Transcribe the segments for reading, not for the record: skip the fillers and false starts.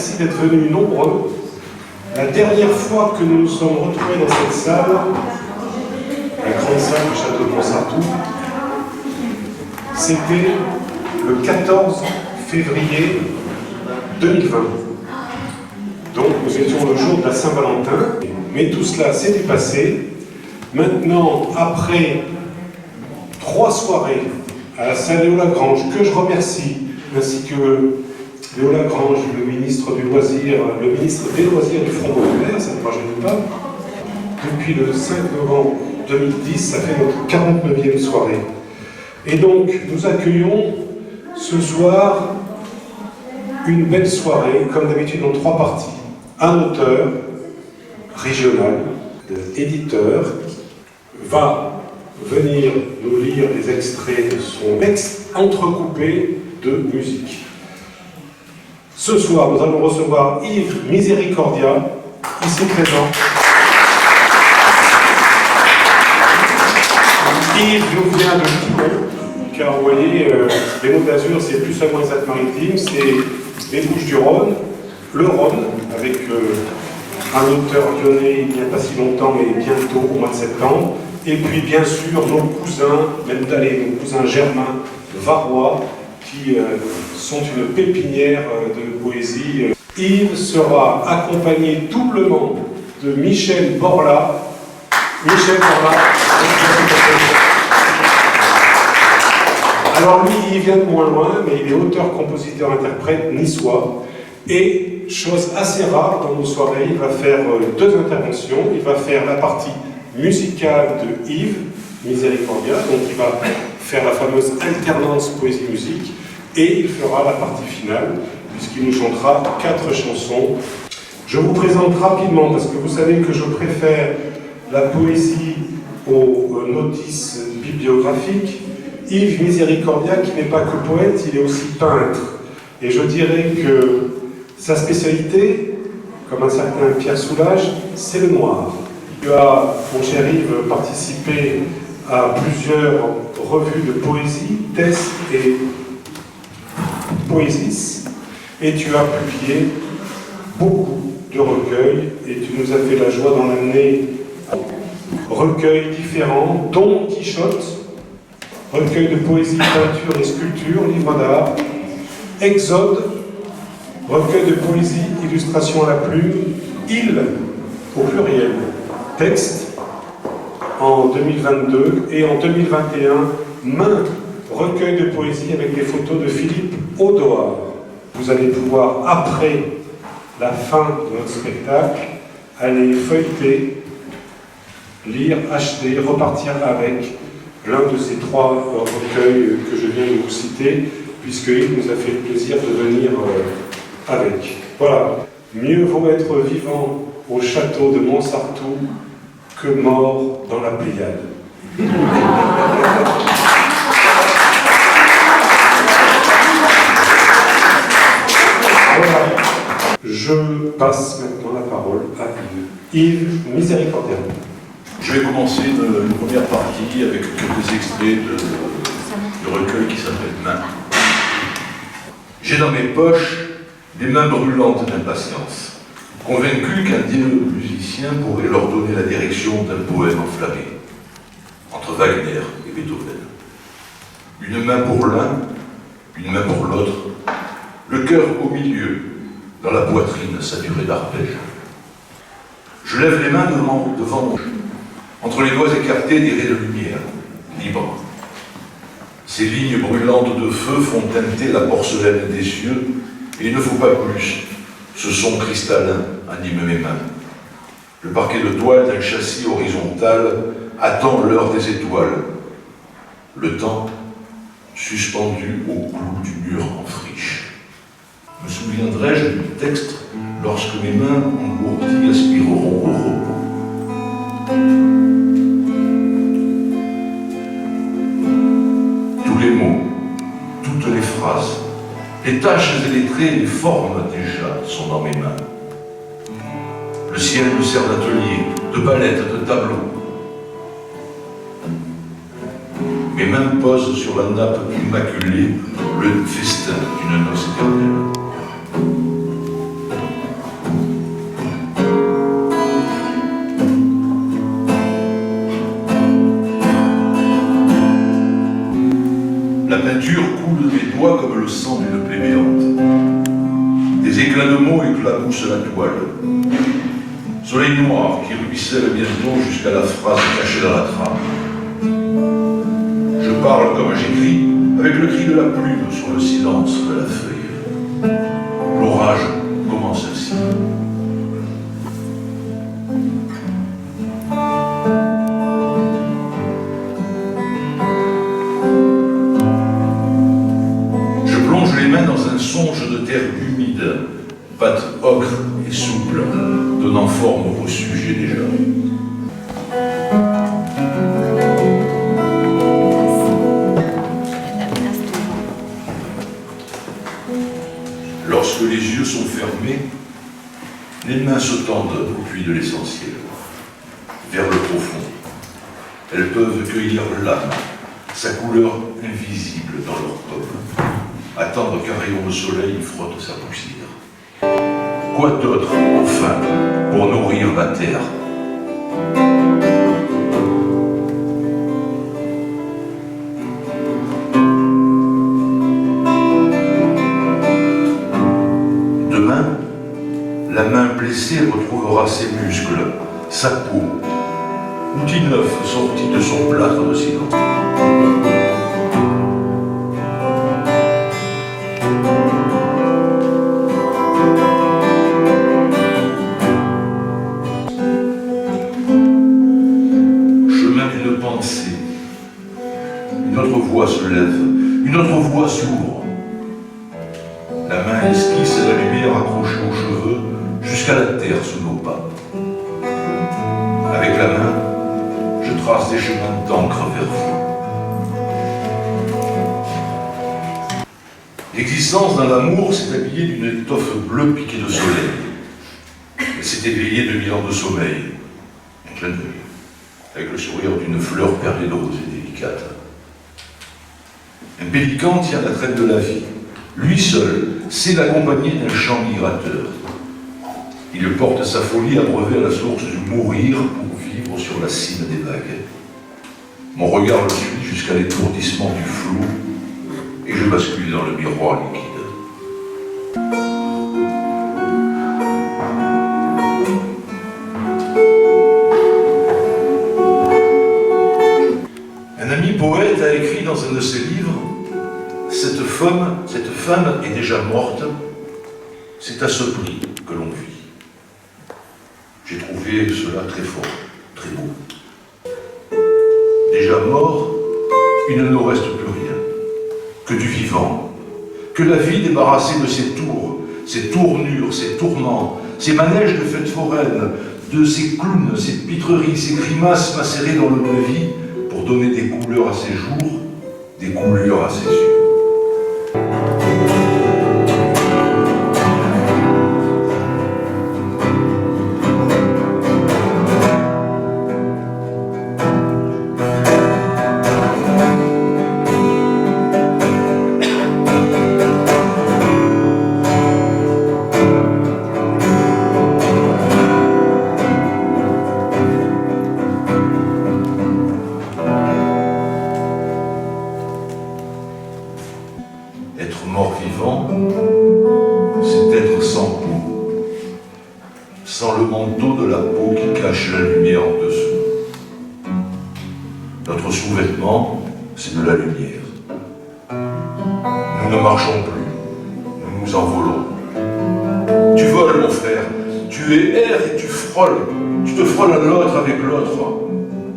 merci d'être venus nombreux. La dernière fois que nous nous sommes retrouvés dans cette salle, la grande salle du château de Montsartou, c'était le 14 février 2020. Donc nous étions le jour de la Saint-Valentin, mais tout cela s'est dépassé. Maintenant, après 3 soirées à la salle Léo Lagrange, que je remercie, ainsi que Léo Lagrange, le ministre des Loisirs du Front populaire, ça ne me rajeunit pas. Depuis le 5 novembre 2010, ça fait notre 49e soirée. Et donc, nous accueillons ce soir une belle soirée, comme d'habitude en 3 parties. Un auteur régional, éditeur, va venir nous lire des extraits de son texte entrecoupé de musique. Ce soir, nous allons recevoir Yves Misericordia, ici présent. Yves nous vient de Toulon, car vous voyez, les Monts d'Azur, c'est plus seulement les Alpes-Maritimes, c'est les Bouches-du-Rhône, le Rhône, avec un auteur lyonnais il n'y a pas si longtemps, mais bientôt, au mois de septembre, et puis bien sûr nos cousins, même d'aller, nos cousins germains, varois, qui sont une pépinière de poésie. Yves sera accompagné doublement de Michel Borla. Michel Borla. Alors lui, il vient de moins loin, mais il est auteur, compositeur, interprète niçois. Et, chose assez rare dans nos soirées, il va faire 2 interventions. Il va faire la partie musicale de Yves Misericordia, donc il va faire la fameuse alternance poésie-musique, et il fera la partie finale, puisqu'il nous chantera 4 chansons. Je vous présente rapidement, parce que vous savez que je préfère la poésie aux notices bibliographiques. Yves Misericordia, qui n'est pas que poète, il est aussi peintre. Et je dirais que sa spécialité, comme un certain Pierre Soulages, c'est le noir. Tu as, mon cher Yves, participé à plusieurs revues de poésie, Test et Poésis, et tu as publié beaucoup de recueils, et tu nous as fait la joie d'en amener recueils différents, dont Quichotte, recueil de poésie, peinture et sculpture, livre d'art, Exode, recueil de poésie, illustration à la plume, île au pluriel, texte en 2022, et en 2021, main, recueil de poésie avec des photos de Philippe Audoard. Vous allez pouvoir, après la fin de notre spectacle, aller feuilleter, lire, acheter, repartir avec l'un de ces 3 recueils que je viens de vous citer, puisqu'il nous a fait le plaisir de venir avec. Voilà. Mieux vaut être vivant au château de Montsartou que mort dans la Pléiade. Voilà. Je passe maintenant la parole à Yves Misericordia. Je vais commencer une première partie avec quelques extraits de recueil qui s'appelle Mains. J'ai dans mes poches des mains brûlantes d'impatience, convaincu qu'un dieu musicien pourrait leur donner la direction d'un poème enflammé, entre Wagner et Beethoven. Une main pour l'un, une main pour l'autre, le cœur au milieu, dans la poitrine saturée d'arpèges. Je lève les mains devant mon jeu, entre les doigts écartés des raies de lumière, libres. Ces lignes brûlantes de feu font teinter la porcelaine des cieux, et il ne faut pas plus. Ce son cristallin anime mes mains. Le parquet de toile d'un châssis horizontal attend l'heure des étoiles. Le temps suspendu au clou du mur en friche. Me souviendrai-je du texte lorsque mes mains engourdies aspireront au repos. Tous les mots, toutes les phrases, les taches et les traits, les formes déjà sont dans mes mains. Le ciel me sert d'atelier, de palette, de tableau. Mes mains posent sur la nappe immaculée le festin d'une noce éternelle. nature coule de mes doigts comme le sang d'une plaie béante. Des éclats de mots éclaboussent la toile. Soleil noir qui ruisselle bientôt jusqu'à la phrase cachée dans la trame. Je parle comme j'écris, avec le cri de la plume sur le silence de la feuille. L'orage commence ainsi. Dans un songe de terre humide, pâte ocre et souple, donnant forme au sujet déjà. Lorsque les yeux sont fermés, les mains se tendent au puits de l'essentiel, vers le profond. Elles peuvent cueillir l'âme, sa couleur invisible dans leur paume. Attendre qu'un rayon de soleil frotte sa poussière. Quoi d'autre, enfin, pour nourrir la terre? Demain, la main blessée retrouvera ses muscles, sa peau, outil neuf sorti de son plâtre de silence. Une autre voix se lève, une autre voix s'ouvre. La main esquisse la lumière accrochée aux cheveux jusqu'à la terre sous nos pas. Avec la main, je trace des chemins d'encre vers vous. L'existence dans l'amour s'est habillée d'une étoffe bleue piquée de soleil. Elle s'est éveillée de 1000 ans de sommeil. Un clin d'œil, avec le sourire d'une fleur perlée de rosée délicate. Un pélican tient la traîne de la vie. Lui seul sait l'accompagner d'un chant migrateur. Il porte sa folie abreuvée à la source du mourir pour vivre sur la cime des vagues. Mon regard le suit jusqu'à l'étourdissement du flou et je bascule dans le miroir liquide. Un ami poète a écrit dans un de ses livres: cette femme est déjà morte, c'est à ce prix que l'on vit. J'ai trouvé cela très fort, très beau. Déjà mort, il ne nous reste plus rien, que du vivant, que la vie débarrassée de ses tours, ses tournures, ses tourments, ses manèges de fêtes foraines, de ses clowns, ses pitreries, ses grimaces macérées dans l'eau de vie pour donner des couleurs à ses jours, des coulures à ses yeux. Être mort-vivant, c'est être sans peau, sans le manteau de la peau qui cache la lumière en dessous. Notre sous-vêtement, c'est de la lumière. Nous ne marchons plus, nous nous envolons. Tu voles, mon frère, tu es air et tu frôles, tu te frôles à l'autre avec l'autre.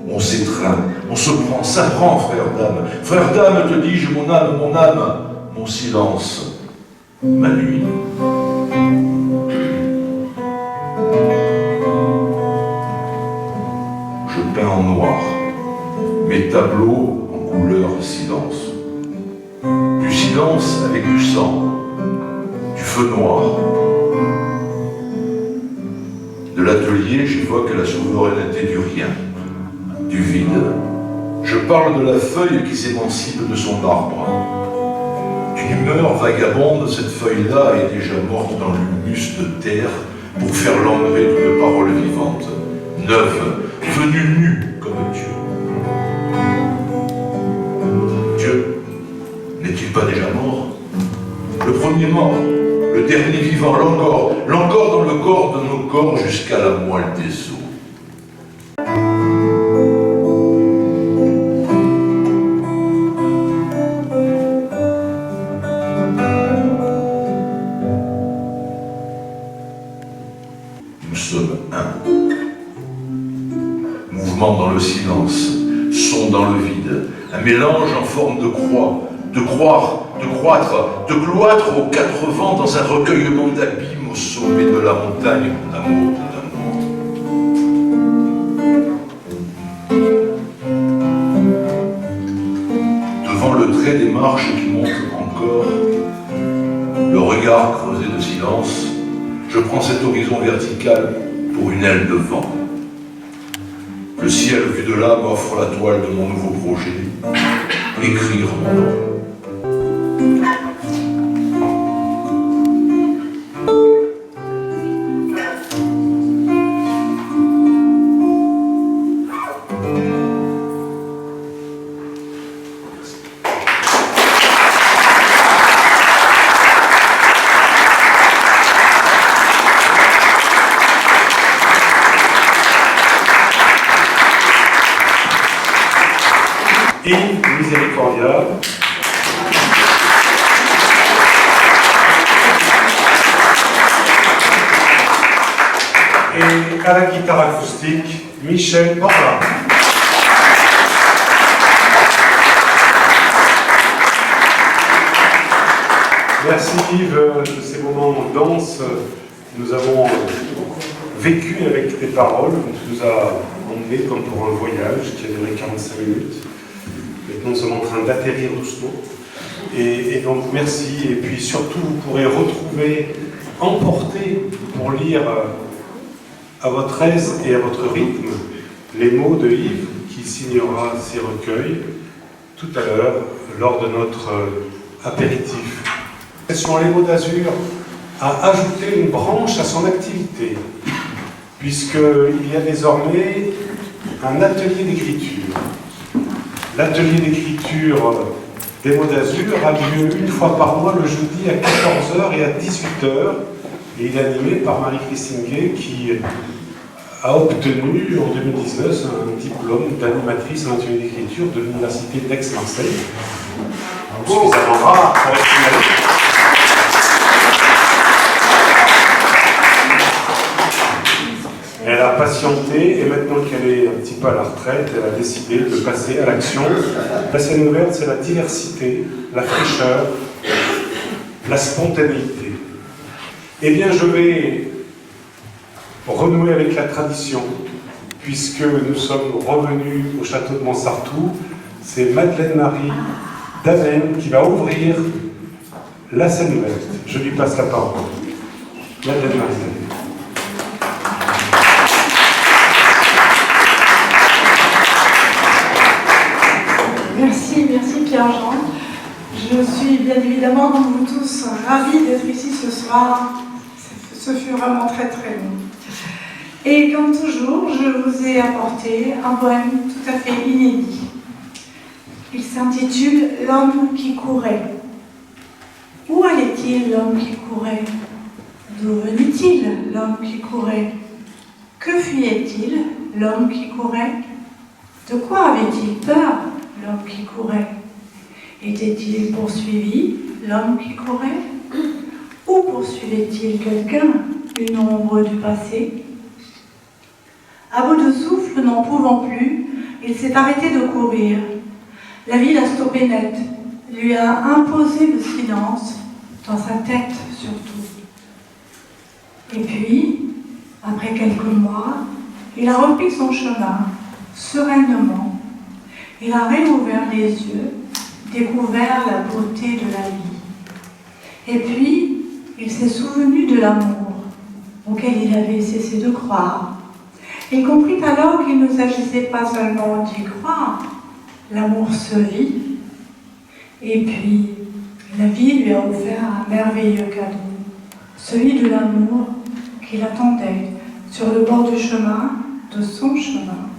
On s'étreint, on se prend, ça prend, frère d'âme. Frère d'âme, te dis-je, mon âme, mon silence, ma nuit. Je peins en noir, mes tableaux en couleur silence. Du silence avec du sang, du feu noir. De l'atelier, j'évoque la souveraineté du rien, du vide. Je parle de la feuille qui s'émancipe de son arbre. D'une humeur vagabonde, cette feuille-là est déjà morte dans l'humus de terre pour faire l'engrais d'une parole vivante, neuve, venue nue comme Dieu. Dieu n'est vivant, l'encore dans le corps de nos corps jusqu'à la moelle des os. Nous sommes un. Mouvement dans le silence, son dans le vide, un mélange en forme de croix, de croire, de croître, de cloître aux quatre vents dans un recueillement d'abîmes au sommet de la montagne, amour de l'amour. Devant le trait des marches qui montent encore, le regard creusé de silence, je prends cet horizon vertical pour une aile de vent. Le ciel vu de là m'offre la toile de mon nouveau projet, écrire mon nom. Et Miséricordia. Et à la guitare acoustique, Michel Borla. Merci Yves de ces moments de danse que nous avons vécu avec tes paroles. Tu nous as emmenés comme pour un voyage qui a duré 45 minutes. Maintenant, nous sommes en train d'atterrir doucement. Et donc, merci. Et puis, surtout, vous pourrez retrouver, emporter, pour lire à votre aise et à votre rythme, les mots de Yves, qui signera ces recueils tout à l'heure, lors de notre apéritif. Les mots d'Azur a ajouté une branche à son activité, puisqu'il y a désormais un atelier d'écriture. L'atelier d'écriture des mots d'Azur a lieu une fois par mois le jeudi à 14h et à 18h. Et il est animé par Marie-Christine Gay qui a obtenu en 2019 un diplôme d'animatrice en atelier d'écriture de l'Université d'Aix-Marseille. Suffisamment rare pour être finaliste. Elle a patienté et maintenant qu'elle est un petit peu à la retraite, elle a décidé de passer à l'action. La scène ouverte, c'est la diversité, la fraîcheur, la spontanéité. Eh bien, je vais renouer avec la tradition, puisque nous sommes revenus au château de Montsartou. C'est Madeleine-Marie Daven qui va ouvrir la scène ouverte. Je lui passe la parole. Madeleine-Marie Daven. Merci Pierre-Jean. Je suis bien évidemment, comme vous tous, ravie d'être ici ce soir. Ce fut vraiment très très long. Et comme toujours, je vous ai apporté un poème tout à fait inédit. Il s'intitule « L'homme qui courait ». Où allait-il l'homme qui courait? D'où venait-il l'homme qui courait? Que fuyait-il l'homme qui courait? De quoi avait-il peur l'homme qui courait? Était-il poursuivi, l'homme qui courait? Ou poursuivait-il quelqu'un, une ombre du passé? À bout de souffle, n'en pouvant plus, il s'est arrêté de courir. La vie l'a stoppé net, lui a imposé le silence, dans sa tête surtout. Et puis, après quelques mois, il a repris son chemin, sereinement. Il a réouvert les yeux, découvert la beauté de la vie. Et puis, il s'est souvenu de l'amour, auquel il avait cessé de croire. Il comprit alors qu'il ne s'agissait pas seulement d'y croire, l'amour se vit. Et puis, la vie lui a offert un merveilleux cadeau, celui de l'amour qu'il attendait sur le bord du chemin, de son chemin.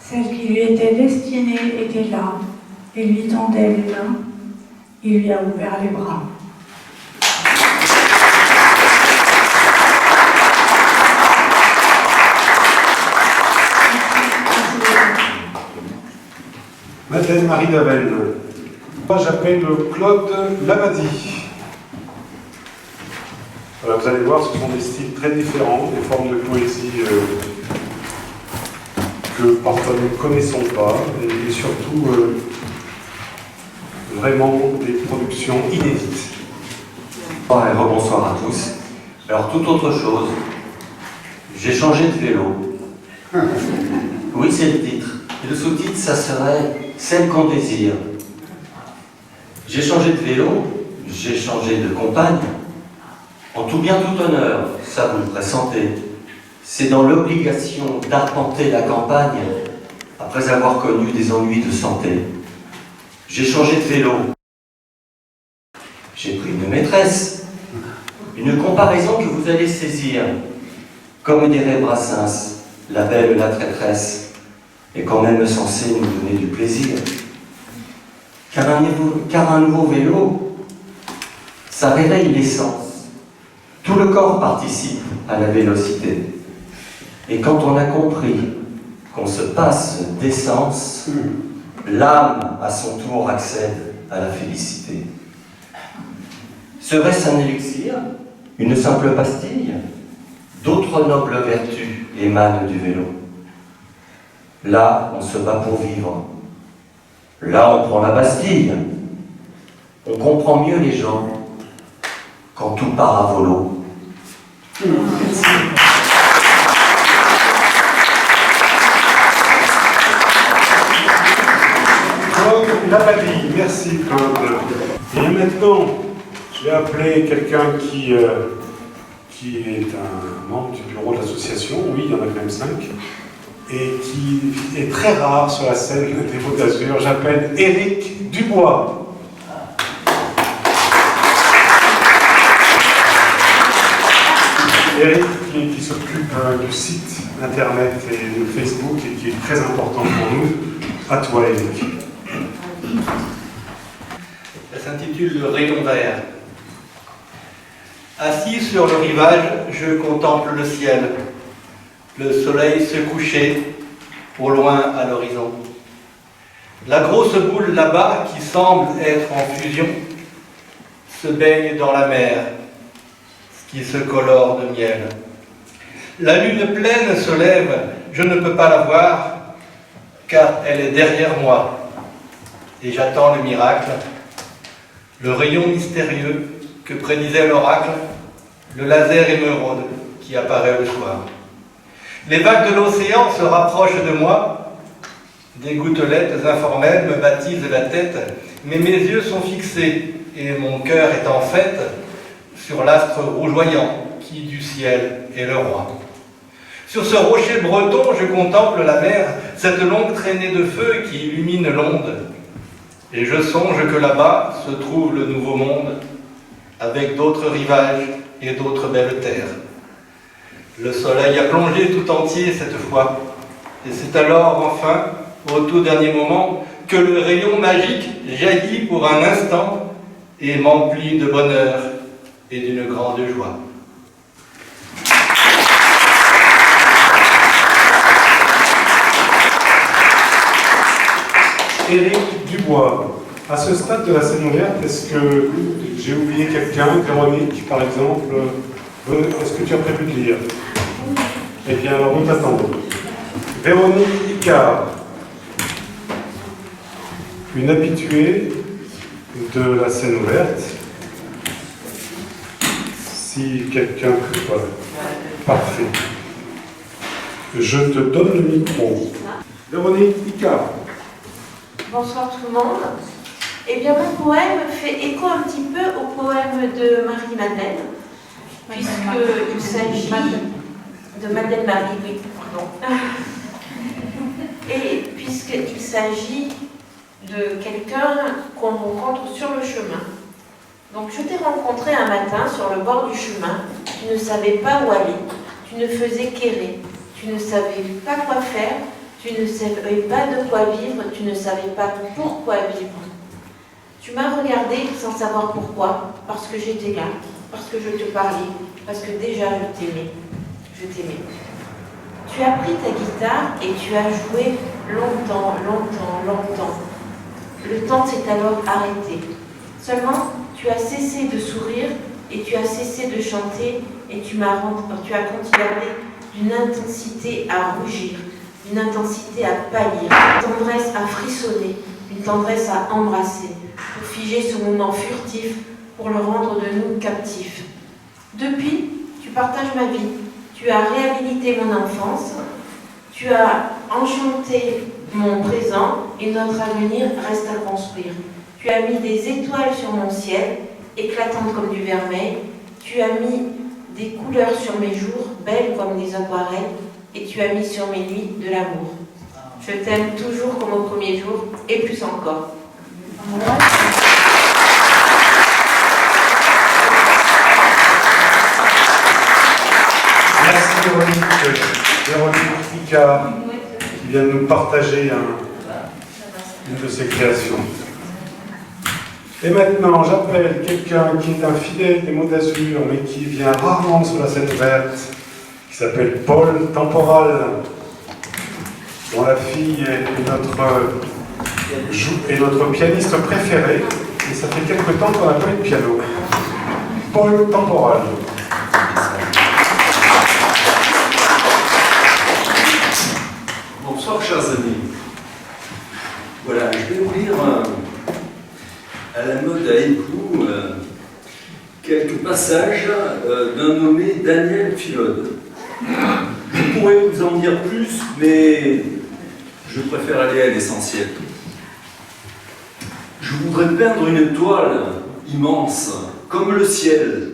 Celle qui lui était destinée était là, et lui tendait les mains, il lui a ouvert les bras. Madeleine Marie Daven. Moi, j'appelle Claude Lamadi. Voilà, vous allez voir, ce sont des styles très différents, des formes de poésie que parfois nous ne connaissons pas, et surtout vraiment des productions inédites. Bonsoir et rebonsoir à tous. Alors, toute autre chose, j'ai changé de vélo. Oui, c'est le titre. Et le sous-titre, ça serait « Celle qu'on désire ». J'ai changé de vélo, j'ai changé de compagne. En tout bien, tout honneur, ça vous le pressentez. C'est dans l'obligation d'arpenter la campagne après avoir connu des ennuis de santé. J'ai changé de vélo. J'ai pris une maîtresse. Une comparaison que vous allez saisir. Comme dirait Brassens, la belle, la traîtresse, est quand même censée nous donner du plaisir. Car un nouveau vélo, ça réveille l'essence. Tout le corps participe à la vélocité. Et quand on a compris qu'on se passe d'essence, l'âme, à son tour, accède à la félicité. Serait-ce un élixir, une simple pastille? D'autres nobles vertus émanent du vélo. Là, on se bat pour vivre. Là, on prend la Bastille. On comprend mieux les gens quand tout part à volo. Merci. Claude Lamadi, merci Claude. Et maintenant, je vais appeler quelqu'un qui est un membre du bureau de l'association, oui, il y en a quand même 5, et qui est très rare sur la scène des Côtes d'Azur. J'appelle Éric Dubois. Éric qui s'occupe du site internet et de Facebook et qui est très important pour nous. À toi, Éric. Elle s'intitule « Le rayon vert ». Assis sur le rivage, je contemple le ciel. Le soleil se couchait, au loin à l'horizon. La grosse boule là-bas, qui semble être en fusion, se baigne dans la mer, qui se colore de miel. La lune pleine se lève, je ne peux pas la voir, car elle est derrière moi. Et j'attends le miracle, le rayon mystérieux que prédisait l'oracle, le laser émeraude qui apparaît le soir. Les vagues de l'océan se rapprochent de moi, des gouttelettes informelles me baptisent la tête, mais mes yeux sont fixés et mon cœur est en fête sur l'astre rougeoyant qui du ciel est le roi. Sur ce rocher breton, je contemple la mer, cette longue traînée de feu qui illumine l'onde. Et je songe que là-bas se trouve le nouveau monde, avec d'autres rivages et d'autres belles terres. Le soleil a plongé tout entier cette fois, et c'est alors enfin, au tout dernier moment, que le rayon magique jaillit pour un instant et m'emplit de bonheur et d'une grande joie. Éric Dubois. À ce stade de la scène ouverte, est-ce que j'ai oublié quelqu'un? Véronique, par exemple, est-ce que tu as prévu de lire? Eh bien, alors nous t'attendons. Véronique Icard, une habituée de la scène ouverte. Si quelqu'un... Voilà. Parfait. Je te donne le micro. Véronique Icard. Bonsoir tout le monde. Eh bien, mon poème fait écho un petit peu au poème de Marie-Madeleine, puisqu'il s'agit de Madeleine-Marie, oui, pardon. Et puisqu'il s'agit de quelqu'un qu'on rencontre sur le chemin. Donc, je t'ai rencontré un matin sur le bord du chemin. Tu ne savais pas où aller, tu ne faisais qu'errer, tu ne savais pas quoi faire. Tu ne savais pas de quoi vivre, tu ne savais pas pourquoi vivre. Tu m'as regardé sans savoir pourquoi, parce que j'étais là, parce que je te parlais, parce que déjà je t'aimais. Je t'aimais. Tu as pris ta guitare et tu as joué longtemps, longtemps, longtemps. Le temps s'est alors arrêté. Seulement, tu as cessé de sourire et tu as cessé de chanter et tu as continué d'une intensité à rougir, d'une intensité à pâlir, une tendresse à frissonner, une tendresse à embrasser, pour figer ce moment furtif, pour le rendre de nous captifs. Depuis, tu partages ma vie, tu as réhabilité mon enfance, tu as enchanté mon présent et notre avenir reste à construire. Tu as mis des étoiles sur mon ciel, éclatantes comme du vermeil, tu as mis des couleurs sur mes jours, belles comme des aquarelles, et tu as mis sur mes nuits de l'amour. Je t'aime toujours comme au premier jour, et plus encore. Merci Véronique. Véronique Picard, qui vient de nous partager une de ses créations. Et maintenant, j'appelle quelqu'un qui est un fidèle des Mots d'Azur, mais qui vient rarement sur la scène verte, qui s'appelle Paul Temporal, dont la fille est notre pianiste préféré, et ça fait quelque temps qu'on n'a pas eu de piano. Paul Temporal. Bonsoir chers amis. Voilà, je vais vous lire à la mode à époux quelques passages d'un nommé Daniel Philode. Je pourrais vous en dire plus, mais je préfère aller à l'essentiel. Je voudrais peindre une toile immense, comme le ciel,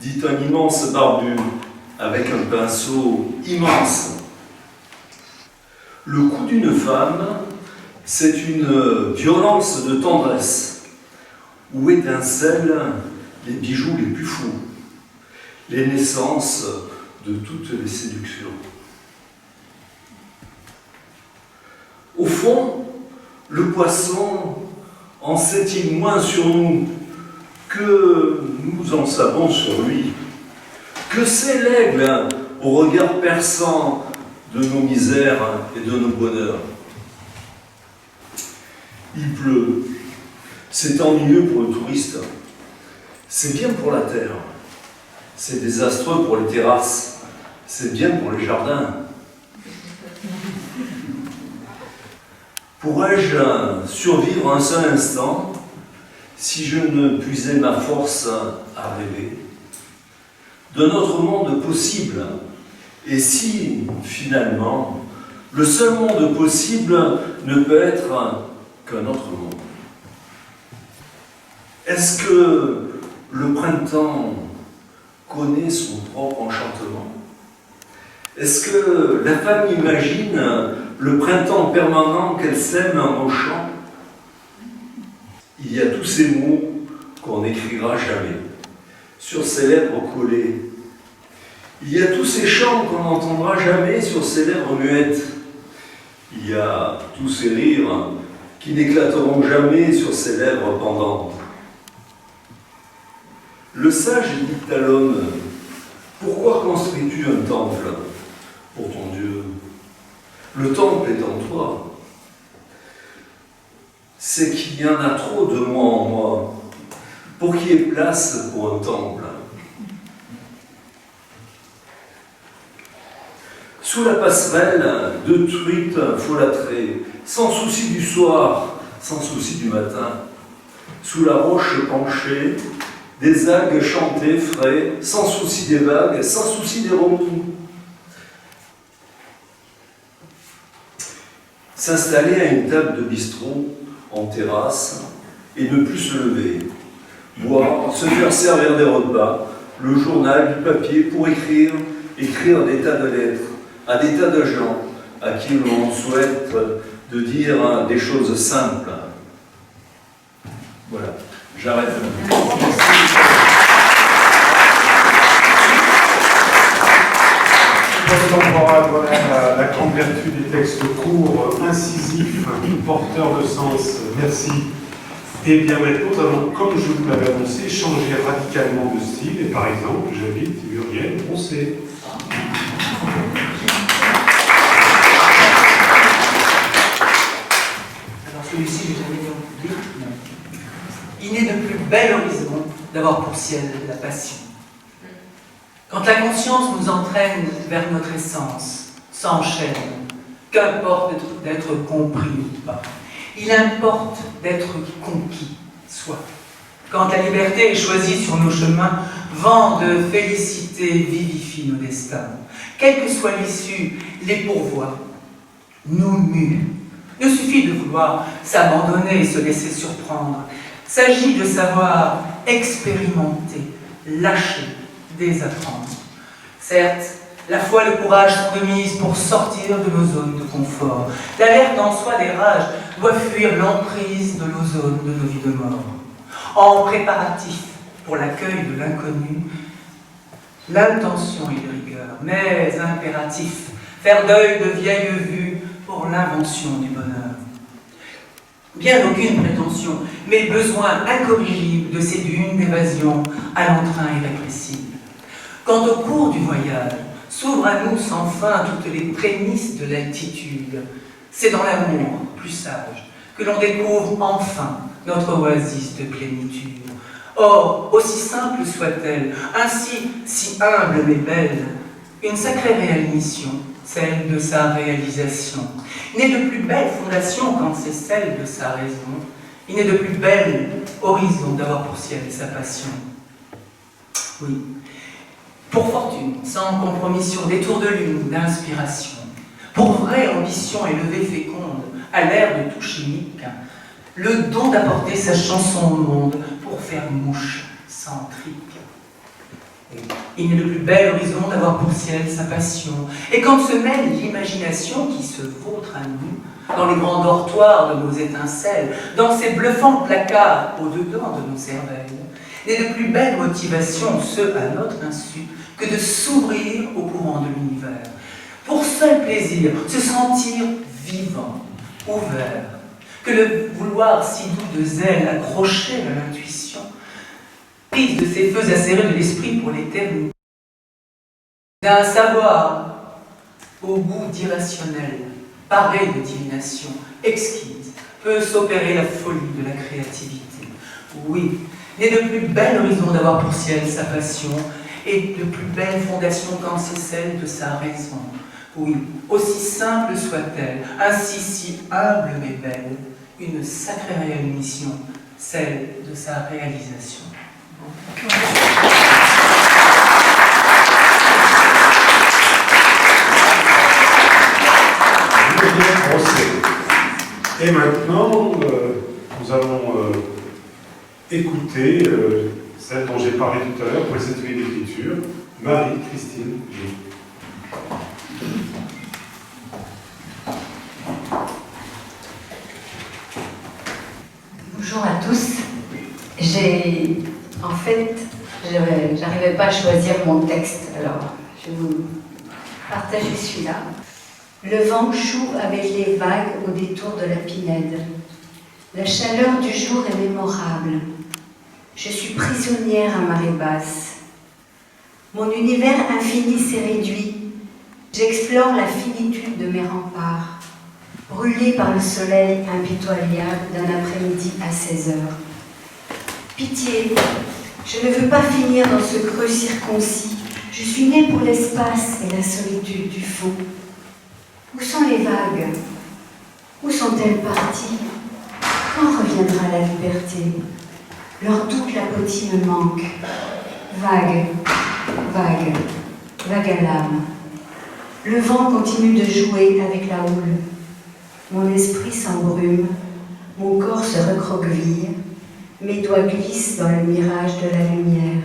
dit un immense barbu, avec un pinceau immense. Le cou d'une femme, c'est une violence de tendresse, où étincellent les bijoux les plus fous, les naissances de toutes les séductions. Au fond, le poisson en sait-il moins sur nous que nous en savons sur lui? Que c'est l'aigle au regard perçant de nos misères et de nos bonheurs? Il pleut, c'est ennuyeux pour le touriste, c'est bien pour la terre, c'est désastreux pour les terrasses, c'est bien pour les jardins. Pourrais-je survivre un seul instant si je ne puisais ma force à rêver d'un autre monde possible? Et si, finalement, le seul monde possible ne peut être qu'un autre monde? Est-ce que le printemps connaît son propre enchantement? Est-ce que la femme imagine le printemps permanent qu'elle sème au champ? Il y a tous ces mots qu'on n'écrira jamais, sur ses lèvres collées. Il y a tous ces chants qu'on n'entendra jamais sur ses lèvres muettes. Il y a tous ces rires qui n'éclateront jamais sur ses lèvres pendantes. Le sage dit à l'homme: pourquoi construis-tu un temple pour ton Dieu? Le temple est en toi. C'est qu'il y en a trop de moi en moi pour qu'il y ait place pour un temple. Sous la passerelle, deux truites folâtrées, sans souci du soir, sans souci du matin. Sous la roche penchée, des algues chantaient frais, sans souci des vagues, sans souci des remous. S'installer à une table de bistrot, en terrasse, et ne plus se lever. Boire, se faire servir des repas, le journal, du papier, pour écrire des tas de lettres, à des tas de gens à qui l'on souhaite de dire des choses simples. Voilà, j'arrête. Voilà la grande vertu des textes courts, incisifs, porteurs de sens. Merci. Et bien maintenant, nous allons, comme je vous l'avais annoncé, changer radicalement de style. Et par exemple, j'invite Muriel Roncé. Alors celui-ci, je l'avais dit. il n'est de plus bel horizon d'avoir pour ciel la passion. Quand la conscience nous entraîne vers notre essence, s'enchaîne, qu'importe d'être compris ou pas, il importe d'être conquis, soit. Quand la liberté est choisie sur nos chemins, vent de félicité vivifie nos destins. Quelle que soit l'issue, les pourvois nous muent. Il ne suffit de vouloir s'abandonner et se laisser surprendre. S'agit de savoir expérimenter, lâcher, désapprendre. Certes, la foi et le courage sont de mise pour sortir de nos zones de confort. L'alerte en soi des rages doit fuir l'emprise de l'ozone de nos vies de mort. En préparatif pour l'accueil de l'inconnu, l'intention est de rigueur, mais impératif, faire deuil de vieilles vues pour l'invention du bonheur. Bien aucune prétention, mais besoin incorrigible de ces dunes d'évasion à l'entrain irrépressible. Quand au cours du voyage s'ouvrent à nous sans fin toutes les prémices de l'altitude, c'est dans l'amour plus sage que l'on découvre enfin notre oasis de plénitude. Or, aussi simple soit-elle, ainsi si humble mais belle, une sacrée réelle mission, celle de sa réalisation. Il n'est de plus belle fondation quand c'est celle de sa raison. Il n'est de plus bel horizon d'avoir pour ciel sa passion. Oui, pour fortune, sans compromission, des tours de lune d'inspiration, pour vraie ambition élevée féconde, à l'ère de tout chimique, le don d'apporter sa chanson au monde pour faire mouche centrique. Il n'est le plus bel horizon d'avoir pour ciel sa passion. Et quand se mêle l'imagination qui se vautre à nous, dans les grands dortoirs de nos étincelles, dans ces bluffants placards au-dedans de nos cervelles, n'est de plus belle motivation, ce à notre insu, que de s'ouvrir au courant de l'univers. Pour seul plaisir, se sentir vivant, ouvert, que le vouloir si doux de zèle accroché à l'intuition, prise de ces feux acérés de l'esprit pour l'éternité, d'un savoir au goût d'irrationnel, paré de divination, exquise, peut s'opérer la folie de la créativité. Oui, n'est de plus bel horizon d'avoir pour ciel sa passion, et de plus belle fondation quand c'est celle de sa raison. Oui, aussi simple soit-elle, ainsi si humble mais belle, une sacrée réelle mission, celle de sa réalisation. Et maintenant, nous allons écouter celle dont j'ai parlé tout à l'heure pour les ateliers d'écriture, Marie-Christine G. Bonjour à tous. En fait, j'arrivais pas à choisir mon texte, alors je vais vous partager celui-là. Le vent choue avec les vagues au détour de la Pinède. La chaleur du jour est mémorable. Je suis prisonnière à marée basse. Mon univers infini s'est réduit. J'explore la finitude de mes remparts, brûlée par le soleil impitoyable d'un après-midi à 16 heures. Pitié, je ne veux pas finir dans ce creux circoncis. Je suis née pour l'espace et la solitude du fond. Où sont les vagues? Où sont-elles parties? Quand reviendra la liberté? Leur doute l'apothique me manque. Vague, vague, vague à l'âme. Le vent continue de jouer avec la houle. Mon esprit s'embrume, mon corps se recroqueville, mes doigts glissent dans le mirage de la lumière.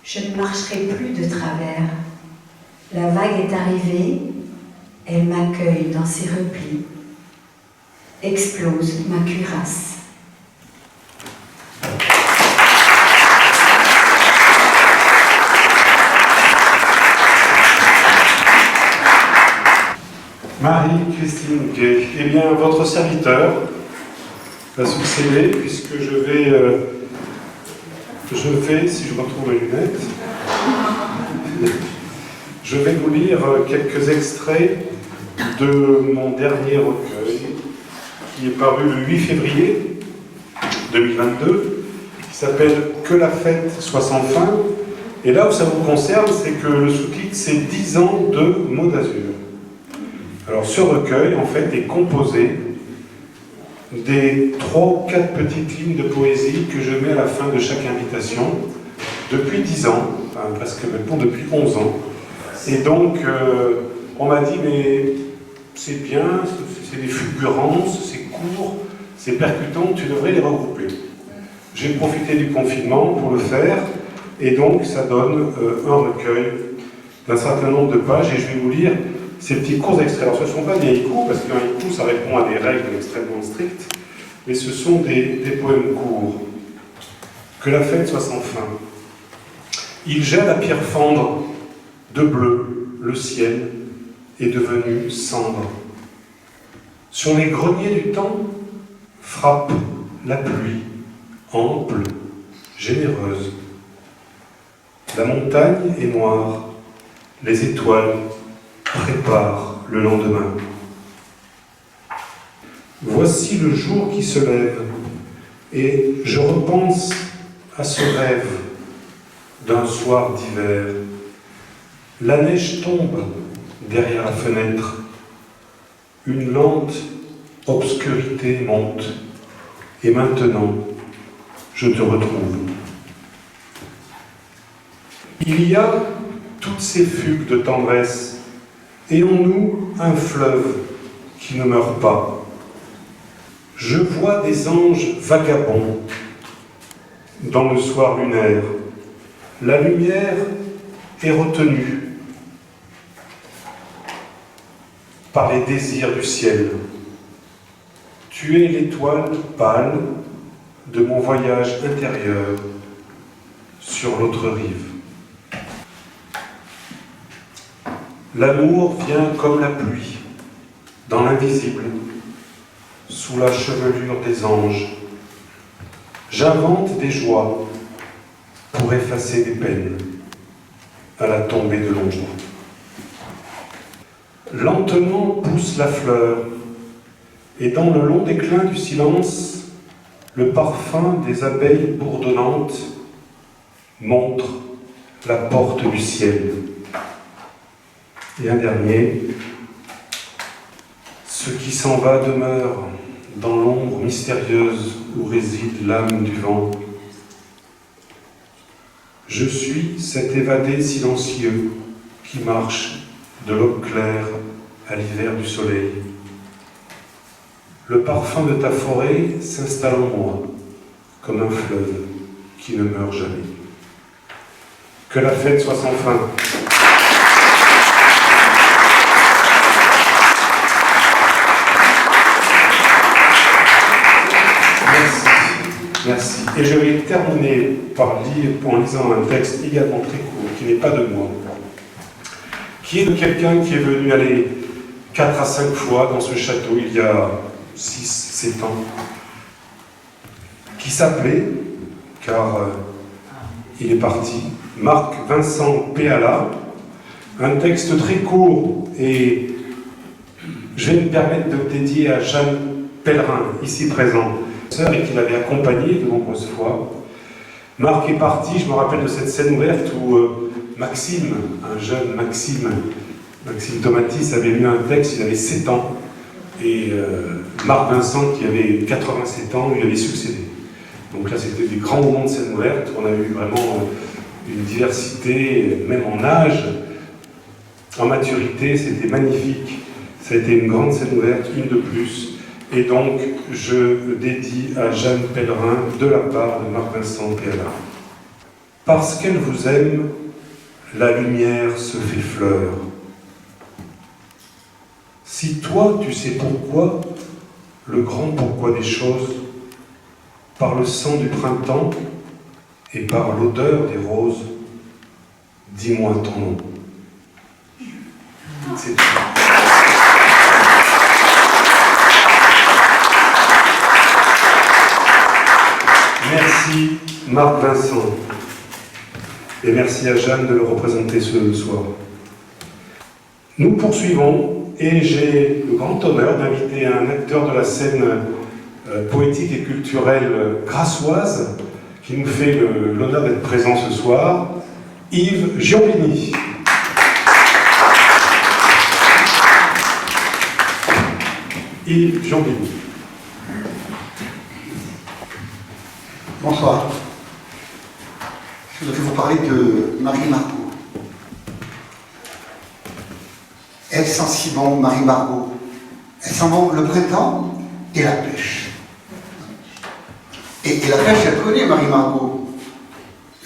Je ne marcherai plus de travers. La vague est arrivée, elle m'accueille dans ses replis. Explose ma cuirasse. Marie-Christine Gay. Eh bien, votre serviteur va succéder, puisque je vais, si je retrouve mes lunettes, je vais vous lire quelques extraits de mon dernier recueil, qui est paru le 8 février 2022, qui s'appelle « Que la fête soit sans fin ». Et là où ça vous concerne, c'est que le sous-titre, c'est « 10 ans de mots d'azur ». Alors ce recueil, en fait, est composé des 3 ou 4 petites lignes de poésie que je mets à la fin de chaque invitation, depuis 10 ans, enfin, presque maintenant depuis 11 ans. Et donc, on m'a dit, mais c'est bien, c'est des fulgurances, c'est court, c'est percutant, tu devrais les regrouper. J'ai profité du confinement pour le faire, et donc ça donne un recueil d'un certain nombre de pages, et je vais vous lire ces petits courts extraits. Alors ce ne sont pas des haïkus, parce qu'un haïku, ça répond à des règles extrêmement strictes, mais ce sont des poèmes courts. Que la fête soit sans fin. Il gèle à pierre fendre de bleu, le ciel est devenu cendre. Sur les greniers du temps frappe la pluie, ample, généreuse. La montagne est noire, les étoiles préparent le lendemain. Voici le jour qui se lève, et je repense à ce rêve d'un soir d'hiver. La neige tombe derrière la fenêtre, une lente obscurité monte, et maintenant je te retrouve. Il y a toutes ces fugues de tendresse, et en nous un fleuve qui ne meurt pas. Je vois des anges vagabonds dans le soir lunaire. La lumière est retenue par les désirs du ciel. Tu es l'étoile pâle de mon voyage intérieur sur l'autre rive. L'amour vient comme la pluie, dans l'invisible, sous la chevelure des anges. J'invente des joies pour effacer des peines à la tombée de l'ombre. Lentement pousse la fleur, et dans le long déclin du silence, le parfum des abeilles bourdonnantes montre la porte du ciel. Et un dernier, ce qui s'en va demeure dans l'ombre mystérieuse où réside l'âme du vent. Je suis cet évadé silencieux qui marche de l'aube claire à l'hiver du soleil. Le parfum de ta forêt s'installe en moi comme un fleuve qui ne meurt jamais. Que la fête soit sans fin. Merci. Et je vais terminer en lisant un texte également très court, qui n'est pas de moi, qui est de quelqu'un qui est venu aller 4 à 5 fois dans ce château il y a 6-7 ans, qui s'appelait, car il est parti, Marc Vincent Péala, un texte très court, et je vais me permettre de le dédier à Jeanne Pellerin, ici présent, et qui l'avait accompagné de nombreuses fois. Marc est parti, je me rappelle de cette scène ouverte où Maxime, un jeune Maxime Tomatis avait lu un texte, il avait 7 ans, et Marc Vincent, qui avait 87 ans, lui avait succédé. Donc là, c'était des grands moments de scène ouverte, on a eu vraiment une diversité, même en âge, en maturité, c'était magnifique. Ça a été une grande scène ouverte, une de plus. Et donc, je dédie à Jeanne Pellerin de la part de Marc Vincent Péala. Parce qu'elle vous aime, la lumière se fait fleur. Si toi, tu sais pourquoi, le grand pourquoi des choses, par le sang du printemps et par l'odeur des roses, dis-moi ton nom. C'est tout. Merci Marc Vincent et merci à Jeanne de le représenter ce soir. Nous poursuivons et j'ai le grand honneur d'inviter un acteur de la scène poétique et culturelle grassoise qui nous fait l'honneur d'être présent ce soir, Yves Giombini. Yves Giombini. Bonsoir. Je voudrais vous parler de Marie Margot. Elle sent si bon, Marie Margot. Elle sent bon le printemps et la pêche. Et la pêche, elle connaît Marie Margot.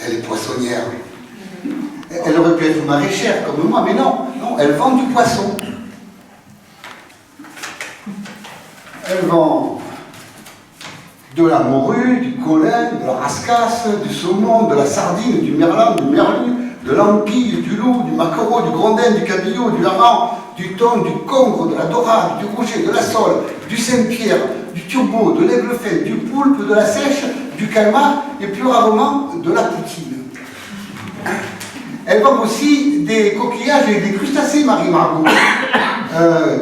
Elle est poissonnière. Elle aurait pu être maraîchère comme moi, mais non, elle vend du poisson. Elle vend de la morue, du colin, de la rascasse, du saumon, de la sardine, du merlan, du merlu, de l'anguille, du loup, du maquereau, du grondin, du cabillaud, du hareng, du thon, du congre, de la dorade, du rouget, de la sole, du Saint-Pierre, du turbo, de l'aigle fin, du poulpe, de la sèche, du calmar et plus rarement de la poutine. Elle vend aussi des coquillages et des crustacés, Marie Margot.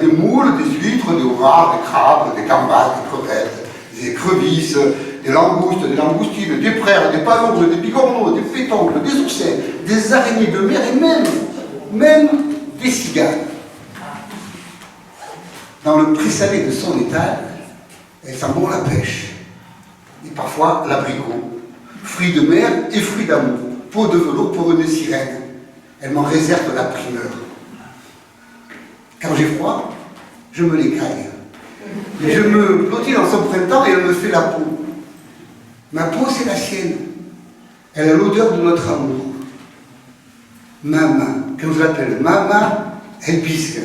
Des moules, des huîtres, des homards, des crabes, des gambas, des crevettes, des écrevisses, des langoustes, des langoustines, des prairies, des palombres, des bigorneaux, des pétoncles, des oursins, des araignées de mer et même des cigales. Dans le présalé de son étal, elle sent bon la pêche, et parfois l'abricot, fruits de mer et fruits d'amour, peau de velours pour une sirène. Elle m'en réserve la primeur. Quand j'ai froid, je me l'écaille. Et je me blottis dans son printemps et elle me fait la peau. Ma peau, c'est la sienne. Elle a l'odeur de notre amour. Mama, quand je l'appelle Mama, elle pisque.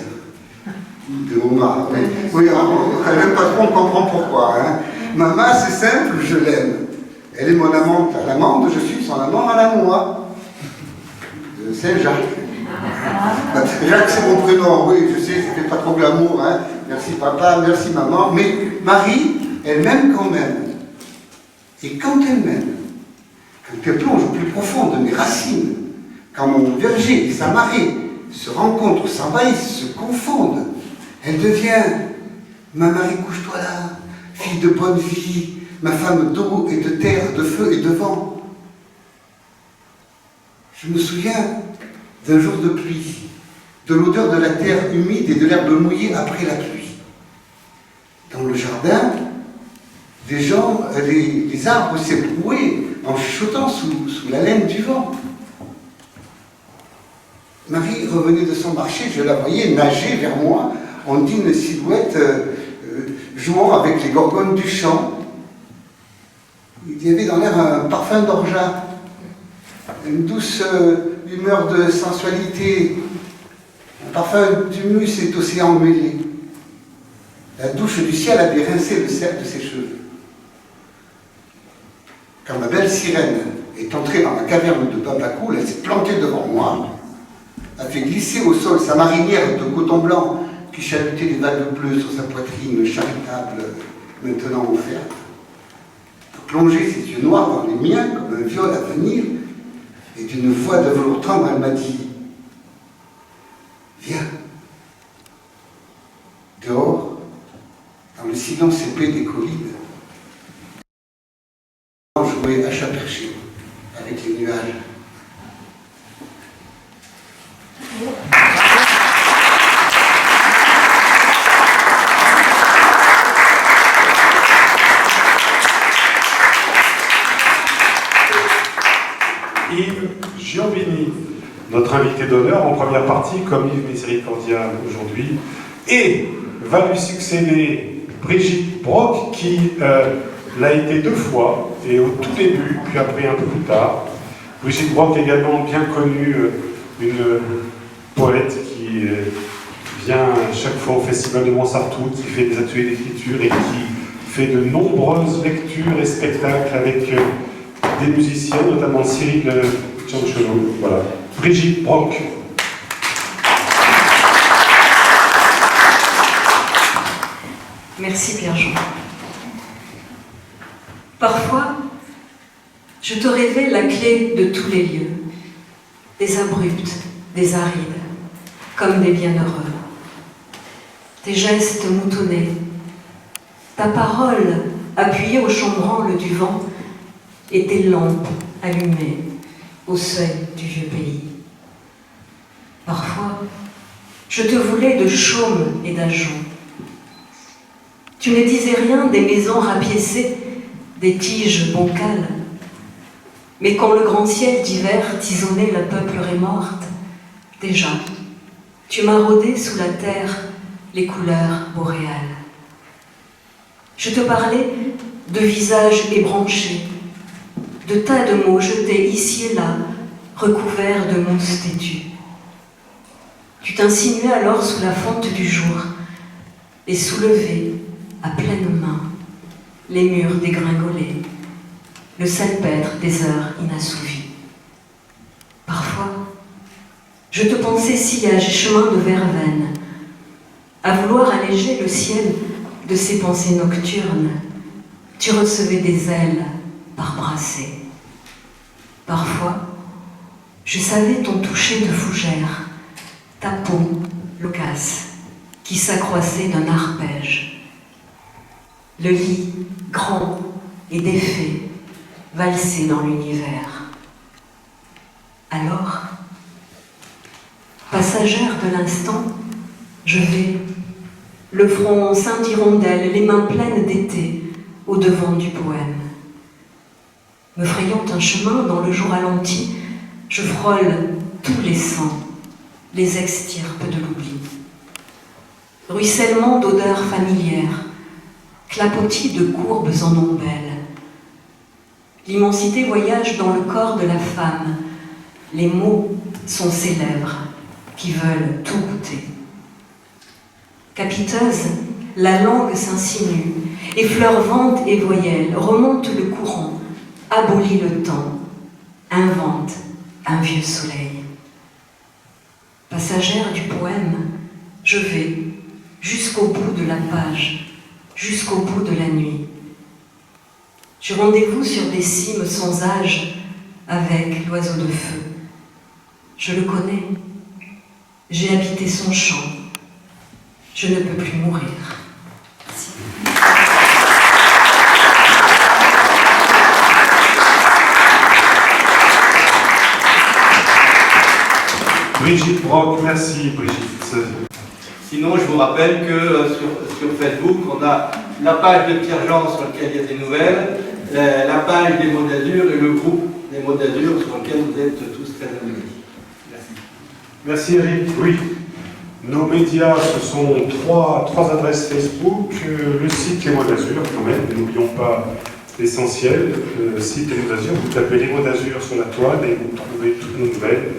De homard, oui. Oui, elle n'aime pas trop, on comprend pourquoi. Hein. Mama, c'est simple, je l'aime. Elle est mon amante à l'amande, je suis son amant à la noix. De Saint-Jacques. Jacques, c'est mon prénom, oui, je sais, ça fait pas trop glamour, hein. Merci papa, merci maman, mais Marie, elle m'aime quand même. Et quand elle m'aime, quand elle plonge au plus profond de mes racines, quand mon verger et sa marée se rencontrent, s'envahissent, se confondent, elle devient ma Marie, couche-toi là, fille de bonne vie, ma femme d'eau et de terre, de feu et de vent. Je me souviens d'un jour de pluie, de l'odeur de la terre humide et de l'herbe mouillée après la pluie. Dans le jardin, les arbres s'ébrouaient en chuchotant sous la laine du vent. Marie revenait de son marché, je la voyais nager vers moi, en digne silhouette, jouant avec les gorgones du champ. Il y avait dans l'air un parfum d'orgeat, une douce humeur de sensualité, un parfum d'humus et d'océan mêlé. La douche du ciel avait rincé le sel de ses cheveux. Quand ma belle sirène est entrée dans la caverne de Babacool, elle s'est plantée devant moi, a fait glisser au sol sa marinière de coton blanc qui chalutait les vagues bleues sur sa poitrine charitable, maintenant offerte, pour plonger ses yeux noirs dans les miens comme un viol à venir, et d'une voix de velours tendre, elle m'a dit « Viens ». Dehors, dans le silence épais des collines, on jouait à chat perché avec les nuages. Yves Giombini, notre invité d'honneur en première partie, comme Yves Miséricordia aujourd'hui, et va lui succéder Brigitte Brock, qui l'a été 2 fois, et au tout début, puis après un peu plus tard. Brigitte Brock, également bien connue, une poète qui vient chaque fois au Festival de Montsartou, qui fait des ateliers d'écriture et qui fait de nombreuses lectures et spectacles avec des musiciens, notamment Cyril Cianciolo. Voilà. Brigitte Brock. Merci Pierre-Jean. Parfois, je te révèle la clé de tous les lieux, des abrupts, des arides, comme des bienheureux. Tes gestes moutonnés, ta parole appuyés au chambranle du vent, et tes lampes allumées au seuil du vieux pays. Parfois, je te voulais de chaume et d'ajonc. Tu ne disais rien des maisons rapiécées, des tiges boncales. Mais quand le grand ciel d'hiver tisonnait la peuplerie morte, déjà, tu m'as rôdé sous la terre les couleurs boréales. Je te parlais de visages ébranchés, de tas de mots jetés ici et là, recouverts de mousse têtue. Tu t'insinuais alors sous la fente du jour et soulevais à pleine main les murs dégringolés, le salpêtre des heures inassouvies. Parfois, je te pensais sillage et chemin de verveine, à vouloir alléger le ciel de ces pensées nocturnes. Tu recevais des ailes par brassées. Parfois, je savais ton toucher de fougère, ta peau loquace qui s'accroissait d'un arpège. Le lit grand et défait valsait dans l'univers. Alors, passagère de l'instant, je vais, le front ceint d'hirondelles, les mains pleines d'été, au devant du poème. Me frayant un chemin dans le jour ralenti, je frôle tous les sangs, les extirpes de l'oubli. Ruissellement d'odeurs familières, clapotis de courbes en ombelles. L'immensité voyage dans le corps de la femme. Les mots sont ses lèvres qui veulent tout goûter. Capiteuse, la langue s'insinue, effleure vente et voyelle, remonte le courant, abolit le temps, invente un vieux soleil. Passagère du poème, je vais jusqu'au bout de la page, jusqu'au bout de la nuit. J'ai rendez-vous sur des cimes sans âge avec l'oiseau de feu. Je le connais, j'ai habité son chant. Je ne peux plus mourir. Merci. Brigitte Brock, merci Brigitte. Sinon, je vous rappelle que sur Facebook, on a la page de Pierre-Jean sur laquelle il y a des nouvelles, la page des mots d'Azur et le groupe des mots d'Azur sur lequel vous êtes tous très amis. Merci. Merci Eric. Oui. Nos médias, ce sont trois adresses Facebook, le site Les Mots d'Azur, quand même, n'oublions pas l'essentiel, le site Les Mots d'Azur, vous tapez Les Mots d'Azur sur la toile et vous trouvez toutes nos nouvelles.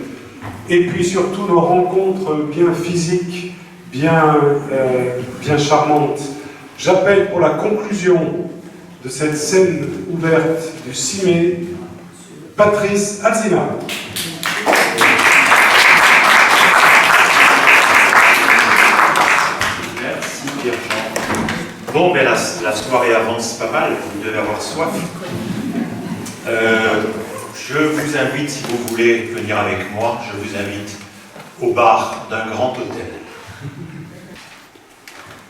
Et puis surtout nos rencontres bien physiques, bien charmantes. J'appelle pour la conclusion de cette scène ouverte du 6 mai, Patrice Alsina. Bon, mais la soirée avance pas mal, vous devez avoir soif. Je vous invite, si vous voulez venir avec moi, je vous invite au bar d'un grand hôtel.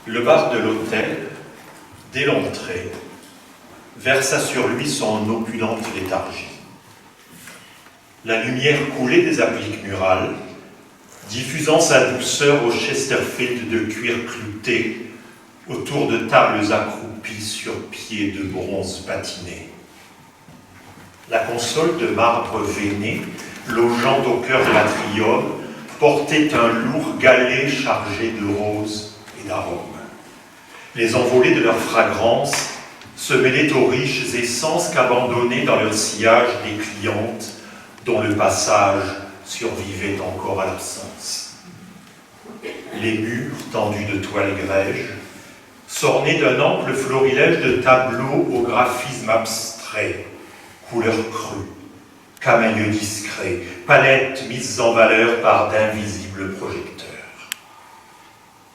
Le bar de l'hôtel, dès l'entrée, versa sur lui son opulente léthargie. La lumière coulée des appliques murales, diffusant sa douceur au Chesterfield de cuir clouté, autour de tables accroupies sur pieds de bronze patinés. La console de marbre veiné, logeant au cœur de l'atrium, portait un lourd galet chargé de roses et d'arômes. Les envolées de leur fragrance se mêlaient aux riches essences qu'abandonnaient dans leur sillage des clientes dont le passage survivait encore à l'absence. Les murs tendus de toile grège, s'ornés d'un ample florilège de tableaux au graphisme abstrait, couleurs crues, camaïeux discrets, palettes mises en valeur par d'invisibles projecteurs.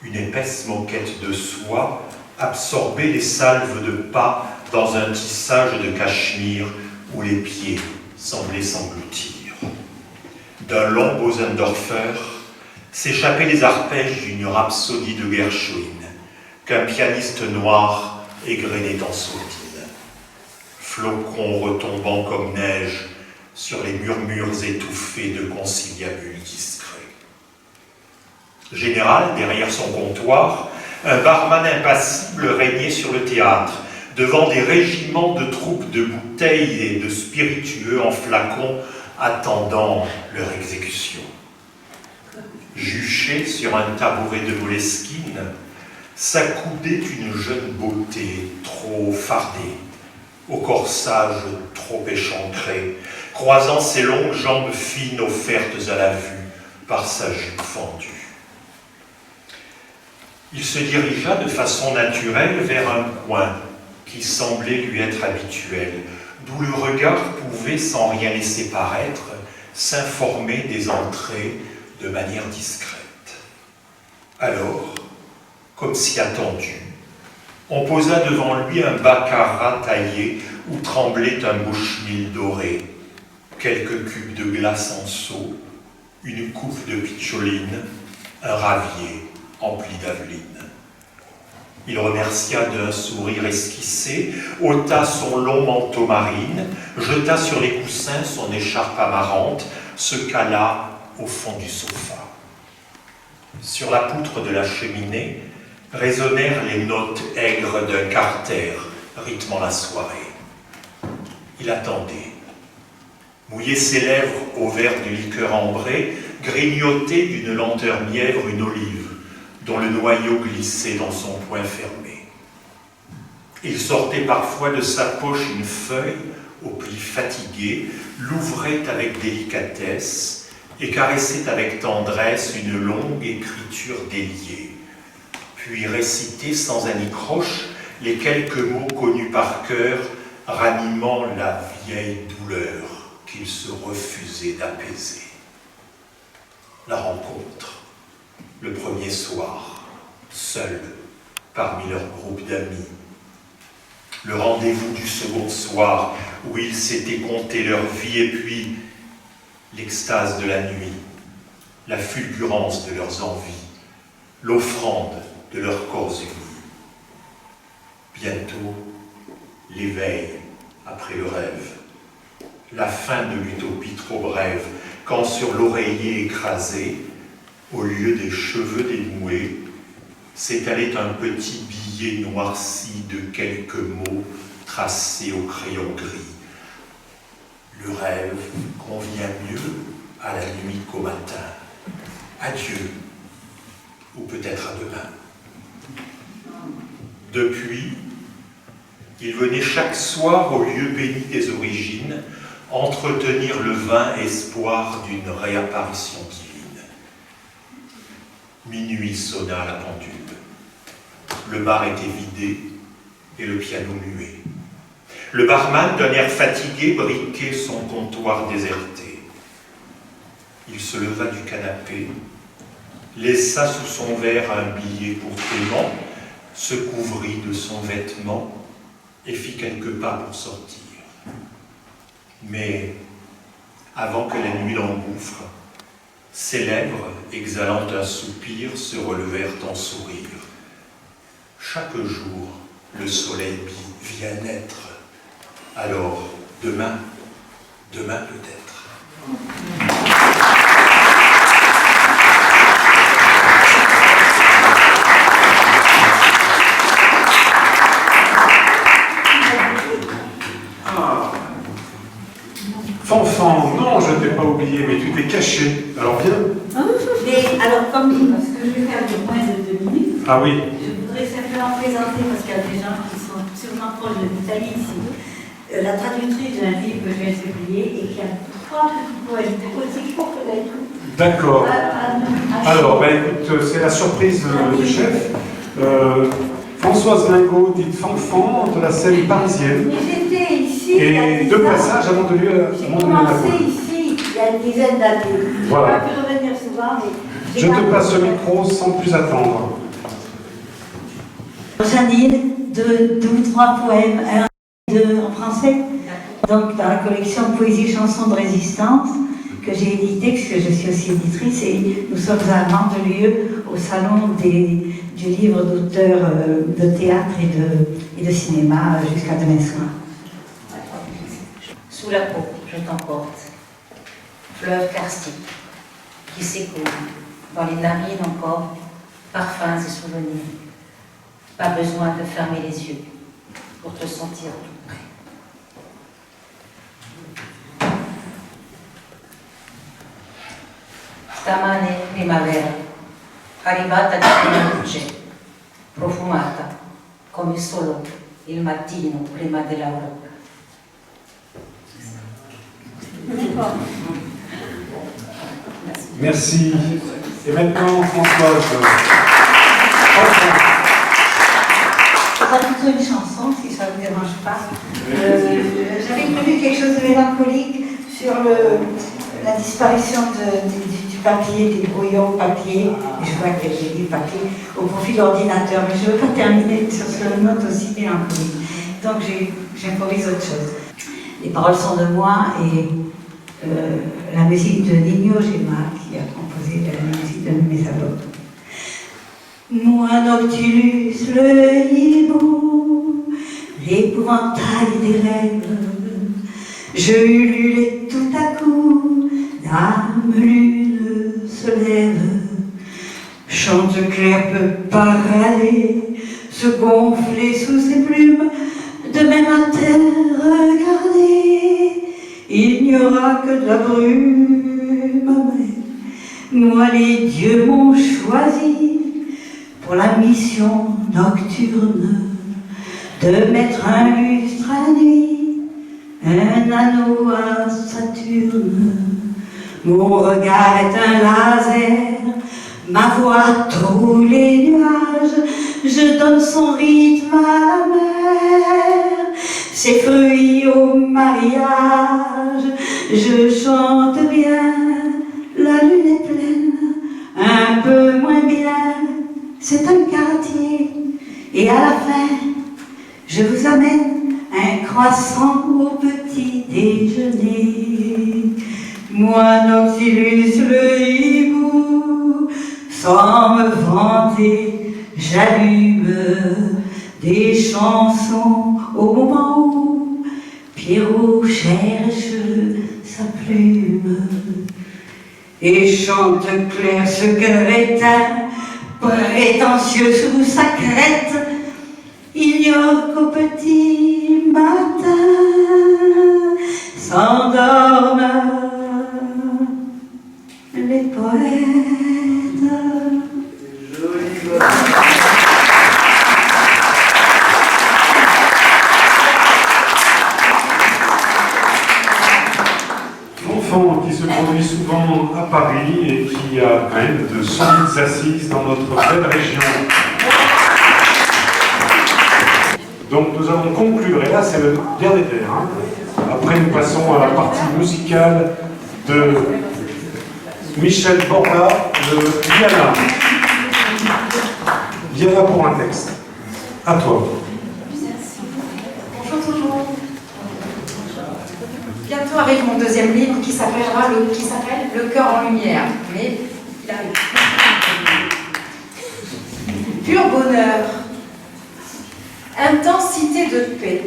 Une épaisse moquette de soie absorbait les salves de pas dans un tissage de cachemire où les pieds semblaient s'engloutir. D'un long Bosendorfer s'échappaient les arpèges d'une rhapsodie de Gershwin, qu'un pianiste noir égrenait en sautille. flocons retombant comme neige sur les murmures étouffés de conciliabules discrets. Général, derrière son comptoir, un barman impassible régnait sur le théâtre, devant des régiments de troupes de bouteilles et de spiritueux en flacons attendant leur exécution. Juché sur un tabouret de Moleskine, s'accoudait une jeune beauté trop fardée, au corsage trop échancré, croisant ses longues jambes fines offertes à la vue par sa jupe fendue. Il se dirigea de façon naturelle vers un coin qui semblait lui être habituel, d'où le regard pouvait, sans rien laisser paraître, s'informer des entrées de manière discrète. Alors, comme si attendu, on posa devant lui un baccarat taillé où tremblait un bushmeal doré, quelques cubes de glace en seau, une coupe de pitcholine, un ravier empli d'aveline. Il remercia d'un sourire esquissé, ôta son long manteau marine, jeta sur les coussins son écharpe amarante, se cala au fond du sofa. Sur la poutre de la cheminée résonnèrent les notes aigres d'un carter rythmant la soirée. Il attendait. Mouillait ses lèvres au verre de liqueur ambrée, grignotait d'une lenteur mièvre une olive dont le noyau glissait dans son poing fermé. Il sortait parfois de sa poche une feuille au pli fatigué, l'ouvrait avec délicatesse et caressait avec tendresse une longue écriture déliée, puis récitait sans anicroche les quelques mots connus par cœur, ranimant la vieille douleur qu'il se refusait d'apaiser. La rencontre, le premier soir, seul parmi leur groupe d'amis. Le rendez-vous du second soir où ils s'étaient conté leur vie et puis l'extase de la nuit, la fulgurance de leurs envies, l'offrande de leurs corps unis. Bientôt, l'éveil après le rêve, la fin de l'utopie trop brève, quand sur l'oreiller écrasé, au lieu des cheveux dénoués, s'étalait un petit billet noirci de quelques mots tracés au crayon gris. Le rêve convient mieux à la nuit qu'au matin. Adieu, ou peut-être à demain. Depuis, il venait chaque soir au lieu béni des origines entretenir le vain espoir d'une réapparition divine. Minuit sonna la pendule. Le bar était vidé et le piano muet. Le barman, d'un air fatigué, briquait son comptoir déserté. Il se leva du canapé, laissa sous son verre un billet pour paiement, se couvrit de son vêtement et fit quelques pas pour sortir. Mais, avant que la nuit l'engouffre, ses lèvres, exhalant un soupir, se relevèrent en sourire. Chaque jour, le soleil vient naître. Alors, demain peut-être. Fanfan, non, je ne t'ai pas oublié, mais tu t'es caché. Alors viens. Mais alors, parce que je vais faire de moins de 2 minutes, Ah oui. je voudrais simplement présenter, parce qu'il y a des gens qui sont sûrement proches de l'Italie ici, la traductrice d'un livre que je viens de publier et qui a 3 petits poèmes aussi courts que la tout. D'accord. Alors, écoute, c'est la surprise du chef. Françoise Lingot, dite Fanfan, de la scène parisienne. Mais j'étais ici. Et deux passages avant de lui J'ai commencé ici il y a une dizaine d'années. Voilà. Je n'ai pas pu revenir souvent, mais. Je te passe le micro sans plus attendre. Janine, 2 ou 3 poèmes, un et 2 en français. Donc dans la collection Poésie, chansons de résistance, que j'ai édité, puisque je suis aussi éditrice, et nous sommes à Mandelieu, au salon du livre d'auteurs de théâtre et de cinéma jusqu'à demain soir. Sous la peau, je t'emporte. Fleuve karstique qui s'écoule dans les narines encore, parfums et souvenirs. Pas besoin de fermer les yeux pour te sentir tout près. Stamane primavera, arrivata di prima luce, profumata come solo il mattino prima dell'aurora. Merci. Et maintenant, Françoise. Ça va plutôt une chanson, si ça ne vous dérange pas. J'avais prévu quelque chose de mélancolique sur la disparition du papier, des brouillons papier. Je vois que j'ai dit papier au profit de l'ordinateur, mais je ne veux pas terminer sur cette note aussi mélancolique. Donc j'improvise autre chose. Les paroles sont de moi et la musique de Nino Gema qui a composé la musique de mes albums. Moi Noctilus le hibou, l'épouvantail des rêves, je hurlais tout à coup, dame lune se lève, Chanteclair peut pas râler, se gonfler sous ses plumes, de même à terre regarder, il n'y aura que de la brume. Mais moi les dieux m'ont choisi pour la mission nocturne de mettre un lustre à la nuit, un anneau à Saturne. Mon regard est un laser, ma voix trouve les nuages, je donne son rythme à la mer, ses fruits au mariage, je chante bien, la lune est pleine, un peu moins bien, c'est un quartier, et à la fin, je vous amène un croissant au petit déjeuner. Moi, Noctilus le hibou, sans me vanter, j'allume des chansons au moment où Pierrot cherche sa plume. Et Chanteclair, ce cœur éteint, prétentieux sous sa crête, ignore qu'au petit matin s'endorment les poètes. Enfant qui se produit souvent à Paris et qui a quand même de solides assises dans notre belle région. Donc nous allons conclure, et là c'est le dernier vers. Hein. Après nous passons à la partie musicale de Michel Borda de Diana. Diana pour un texte. À toi. Bonjour tout le monde. Bientôt arrive mon deuxième livre qui s'appelle Le cœur en lumière. Mais il arrive. Pur bonheur. Intensité de paix.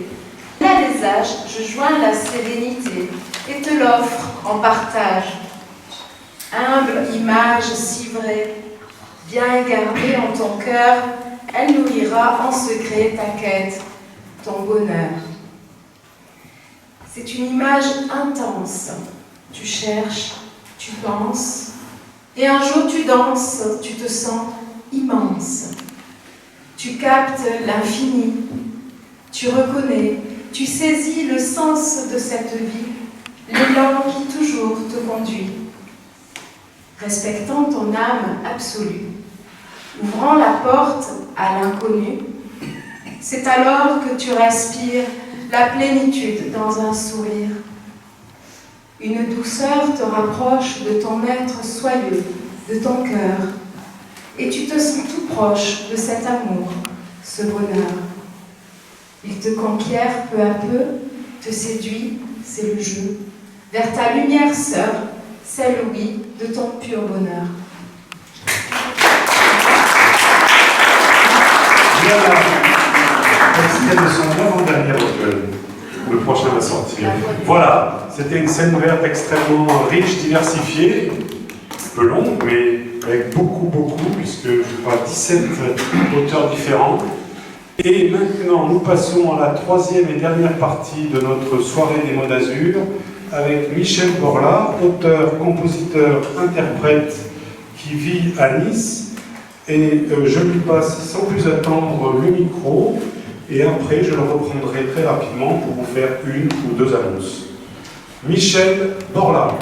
Là les âges, je joins la sérénité et te l'offre en partage. Humble image si vraie, bien gardée en ton cœur, elle nourrira en secret ta quête, ton bonheur. C'est une image intense. Tu cherches, tu penses, et un jour tu danses, tu te sens immense. Tu captes l'infini, tu reconnais, tu saisis le sens de cette vie, l'élan qui toujours te conduit. Respectant ton âme absolue, ouvrant la porte à l'inconnu, c'est alors que tu respires la plénitude dans un sourire. Une douceur te rapproche de ton être soyeux, de ton cœur, et tu te sens tout proche de cet amour, ce bonheur. Il te conquiert peu à peu, te séduit, c'est le jeu, vers ta lumière sœur, celle, oui, de ton pur bonheur. Diana, extrait de son avant-dernier recueil. Le prochain va sortir. Voilà, c'était une scène ouverte extrêmement riche, diversifiée, un peu longue, mais avec beaucoup, puisque je crois 17 auteurs différents. Et maintenant, nous passons à la troisième et dernière partie de notre soirée des mots d'Azur, avec Michel Borla, auteur, compositeur, interprète, qui vit à Nice. Et je lui passe sans plus attendre le micro. Et après, je le reprendrai très rapidement pour vous faire une ou deux annonces. Michel Borla.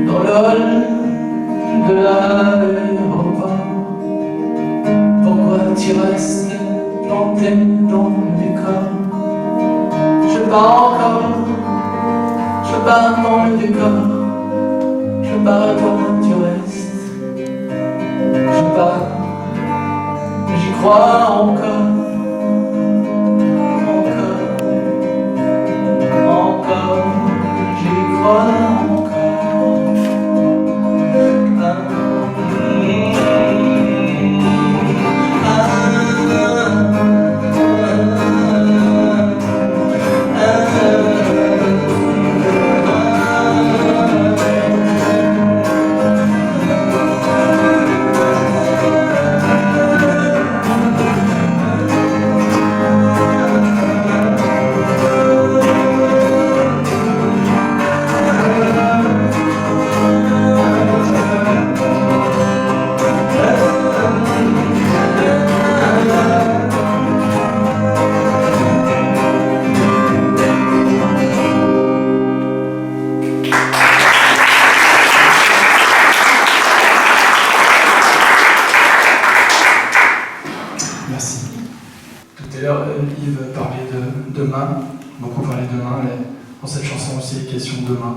Dans le hall de l'aéroport, pourquoi tu restes planté dans le décor? Je pars dans le décor, je pars, toi tu restes. Je pars, j'y crois encore, j'y crois encore. Yves parlait de demain, beaucoup parlait de demain, mais dans cette chanson aussi, il est question de demain,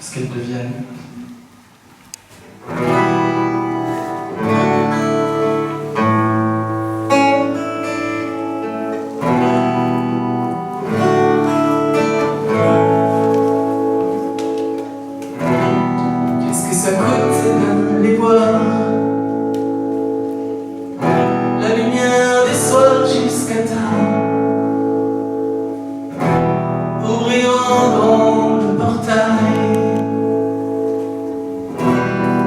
ce qu'elles deviennent. Qu'est-ce que ça coûte de les voir? La lumière des soirs jusqu'à tard, ouvriront dans le portail,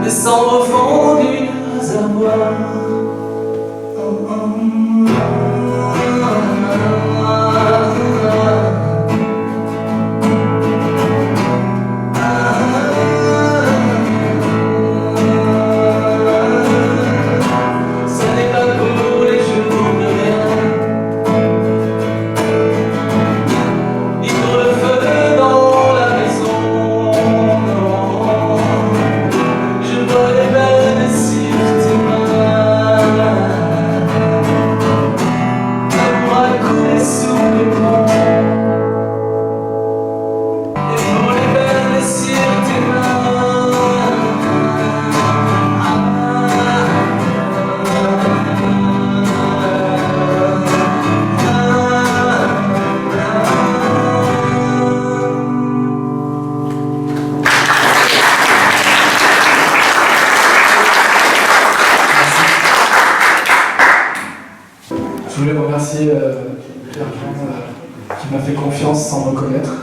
descendre au fond du réservoir. Je voulais remercier Pierre-Jean qui m'a fait confiance sans me connaître,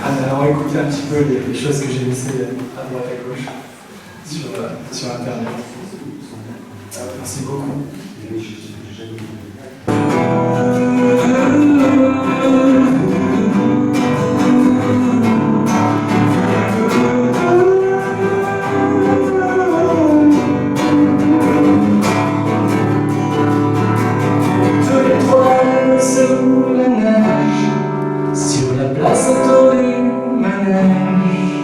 en allant écouter un petit peu les choses que j'ai laissées à droite à gauche sur Internet. Merci beaucoup. Sur la place autour du manège,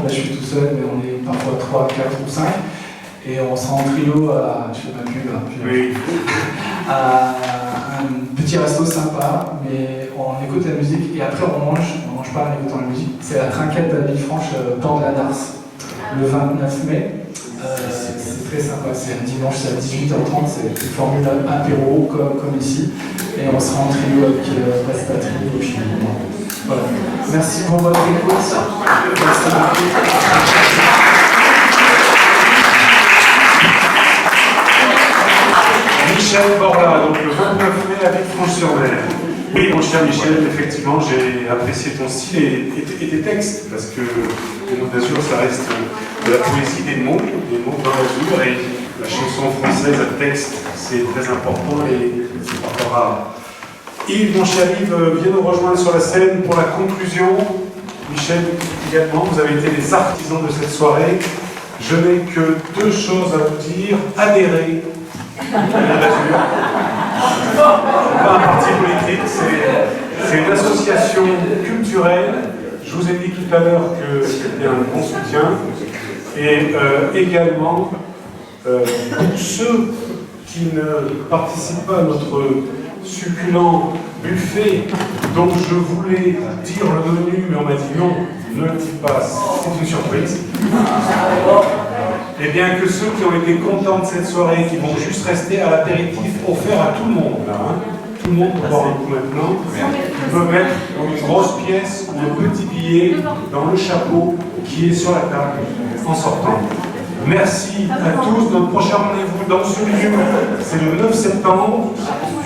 Là, je suis tout seul, mais on est parfois 3, 4 ou 5. Et on sera en trio à, je fais ma pub, Oui. à un petit resto sympa, mais on écoute la musique et après on mange pas en écoutant la musique. C'est la trinquette à Villefranche, Port de la Darse, le 29 mai. C'est très sympa, c'est un dimanche, c'est à 18h30, c'est une formule apéro comme ici. Et on sera en trio avec Basse Patrie et puis voilà. Merci pour votre écoute. Merci beaucoup. Michel Borla, donc le 29 mai à Villefranche-sur-Mer. Oui, mon cher Michel, effectivement, j'ai apprécié ton style et tes textes, parce que les mots d'azur, ça reste de la poésie des mots dans l'azur, et la chanson française à texte, c'est très important et c'est pas rare. Yves, mon cher Yves, viens nous rejoindre sur la scène pour la conclusion. Michel, également, vous avez été les artisans de cette soirée. Je n'ai que deux choses à vous dire. Adhérez. Pas un parti politique, c'est une association culturelle. Je vous ai dit tout à l'heure que c'était un bon soutien. Et également, pour ceux qui ne participent pas à notre succulent buffet, dont je voulais dire le menu, mais on m'a dit non, ne le dis pas, c'est une surprise. Et bien que ceux qui ont été contents de cette soirée, qui vont juste rester à l'apéritif offert à tout le monde, là, hein. Tout le monde peut boire un coup maintenant, peut mettre une grosse pièce ou un petit billet dans le chapeau qui est sur la table en sortant. Merci à tous. Notre prochain rendez-vous dans ce lieu, c'est le 9 septembre.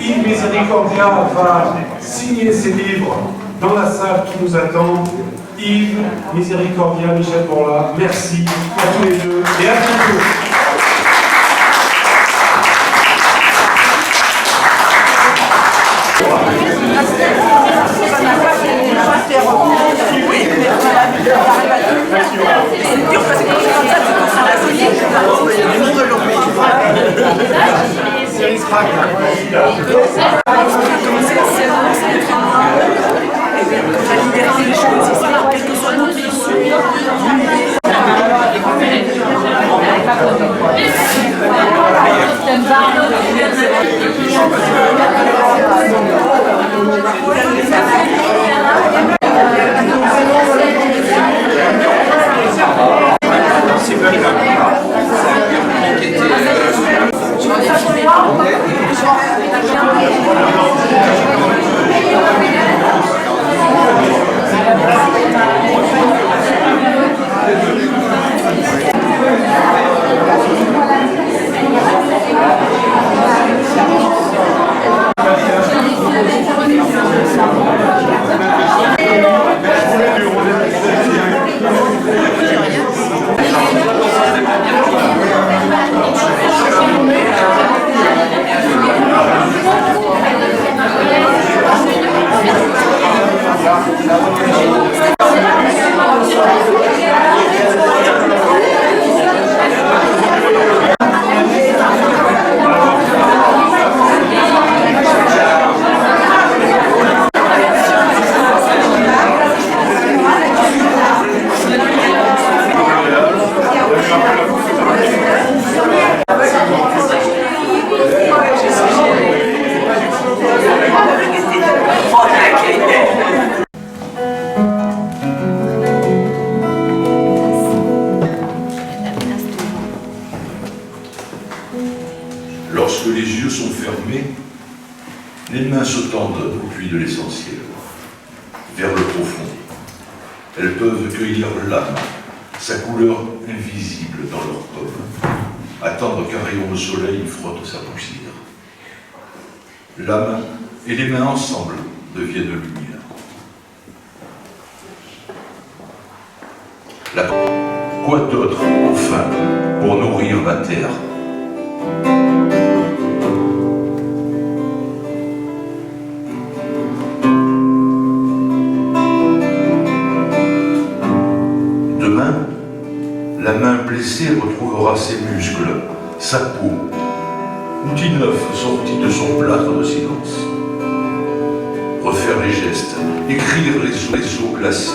Yves Misericordia va signer ses livres dans la salle qui nous attend. Yves Misericordia, Michel Borla, merci à tous les deux et à bientôt. La liberté des choses, quel que soit notre issue. Lorsque les yeux sont fermés, les mains se tendent au puits de l'essentiel, vers le profond. Elles peuvent cueillir l'âme, sa couleur invisible dans leur paume, attendre qu'un rayon de soleil frotte sa poussière. L'âme et les mains ensemble deviennent lumière. Quoi d'autre, enfin, pour nourrir la terre? Demain, la main blessée retrouvera ses muscles, sa peau, outil neuf sorti de son plâtre de silence. Refaire les gestes, écrire les os glacés,